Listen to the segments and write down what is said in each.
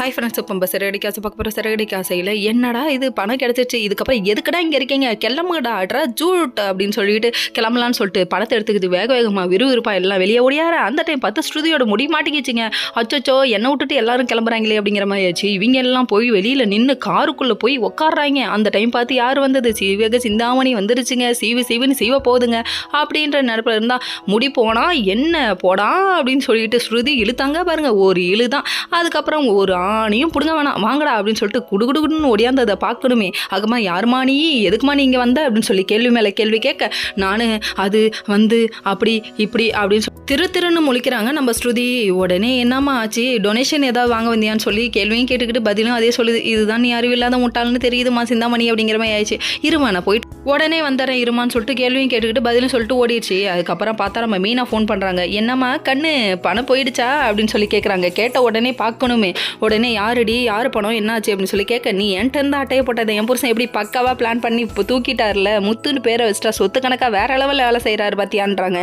Hi friends, இப்போ நம்ம சிறகடி காசு பார்க்க போகிற சிறகடி காசையில் என்னடா இது பணம் கிடச்சிச்சு, இதுக்கப்புறம் எதுக்கடா இங்கே இருக்கீங்க, கிளம்புடா அட்ரா ஜூட் அப்படின்னு சொல்லிட்டு கிளம்பலான்னு சொல்லிட்டு பணத்தை எடுத்துக்கிது வேக வேகமாக விறுவிறுப்பா எல்லாம் வெளியே ஓடியார. அந்த டைம் பார்த்து ஸ்ருதியோட முடி மாட்டிக்கிச்சிங்க. அச்சோ என்னை விட்டுட்டு எல்லாரும் கிளம்புறாங்களே அப்படிங்கிற மாதிரி ஆச்சு. இவங்க எல்லாம் போய் வெளியில் நின்று காருக்குள்ளே போய் உட்காடுறாங்க. அந்த டைம் பார்த்து யார் வந்தது, சீவக சிந்தாமணி வந்துருச்சுங்க. சீவுன்னு சீவ போகுதுங்க அப்படின்ற நினைப்பில் இருந்தால் முடி போனால் என்ன போடா அப்படின்னு சொல்லிட்டு ஸ்ருதி இழுத்தாங்க பாருங்க. ஒரு இழு தான். அதுக்கப்புறம் ஒரு ஆணியும் பிடுங்க வேணாம் வாங்கடா அப்படின்னு சொல்லிட்டு குடுகுடுன்னு ஒடியாந்து அதை பார்க்கணுமே. அகமா யாருமா நீ, எதுக்குமா நீ இங்கே வந்த அப்படின்னு சொல்லி கேள்வி மேலே கேள்வி கேட்க, நான் அது வந்து அப்படி இப்படி அப்படின்னு சொல்லி திருன்னு முழிக்கிறாங்க நம்ம ஸ்ருதி. உடனே என்னம்மா ஆச்சு, டொனேஷன் ஏதாவது வாங்க வந்தியான்னு சொல்லி கேள்வியும் கேட்டுக்கிட்டு பதிலும் அதே சொல்லுது. இதுதான் நீ அறிவில்லாத முட்டாள்னு தெரியுதுமா சிந்தாமணி அப்படிங்கிற மாதிரி ஆயிடுச்சு. இருமா நான் போயிட்டு உடனே வந்துடுறேன் இருமான்னு சொல்லிட்டு கேள்வியும் கேட்டுக்கிட்டு பதிலும் சொல்லிட்டு ஓடிடுச்சு. அதுக்கப்புறம் பார்த்தா நம்ம மீனா ஃபோன் பண்ணுறாங்க. என்னம்மா கண்ணு பணம் போயிடுச்சா அப்படின்னு சொல்லி கேட்குறாங்க. கேட்ட உடனே பார்க்கணுமே. உடனே யாருடி, யார் பணம் என்னாச்சு அப்படின்னு சொல்லி கேட்க, நீ என்கிட்ட இருந்து அட்டையை போட்டதை என் புருஷன் எப்படி பக்காவாக பிளான் பண்ணி இப்போ தூக்கிட்டார்ல, முத்துன்னு பேரை வச்சுட்டா சொத்து கணக்காக வேற லெவலில் வேலை செய்கிறாரு பார்த்தியான்றாங்க.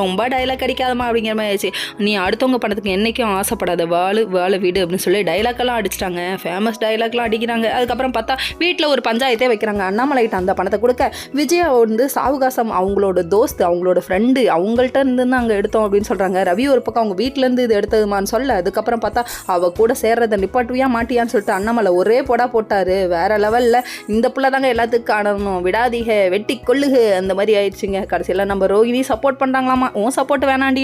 ரொம்ப டைலாக் அடிக்காதமா அப்படிங்கிற மாதிரி ஆச்சு. நீ அடுத்தவங்க பணத்துக்கு என்றைக்கும் ஆசைப்படாத, வாழை வீடு அப்படின்னு சொல்லி டைலாக்கெல்லாம் அடிச்சிட்டாங்க. ஃபேமஸ் டைலாக்லாம் அடிக்கிறாங்க. அதுக்கப்புறம் பார்த்தா வீட்டில் ஒரு பஞ்சாயத்தே வைக்கிறாங்க. அண்ணாமலைகிட்ட அந்த பணத்தை கொடுக்க, விஜயா வந்து சாவுகாசம் அவங்களோட தோஸ்து, அவங்களோட ஃப்ரெண்டு, அவங்கள்ட்ட இருந்து அங்கே எடுத்தோம் அப்படின்னு சொல்கிறாங்க. ரவி ஒரு பக்கம் அவங்க வீட்டிலேருந்து இது எடுத்ததுமான்னு சொல்ல, அதுக்கப்புறம் பார்த்தா அவ கூட சேர்றதை நிப்பாட்டுவியா மாட்டியான்னு சொல்லிட்டு அண்ணாமலை ஒரே போட்டாரு. வேற லெவலில் இந்த பிள்ளை தாங்க எல்லாத்துக்கும் காணணும், விடாதீக வெட்டி கொள்ளுக அந்த மாதிரி ஆயிடுச்சுங்க. கடைசியில் நம்ம ரோஹிணி சப்போர்ட் பண்ணுறாங்களாமா. உன் சப்போர்ட் வேணாண்டின்னு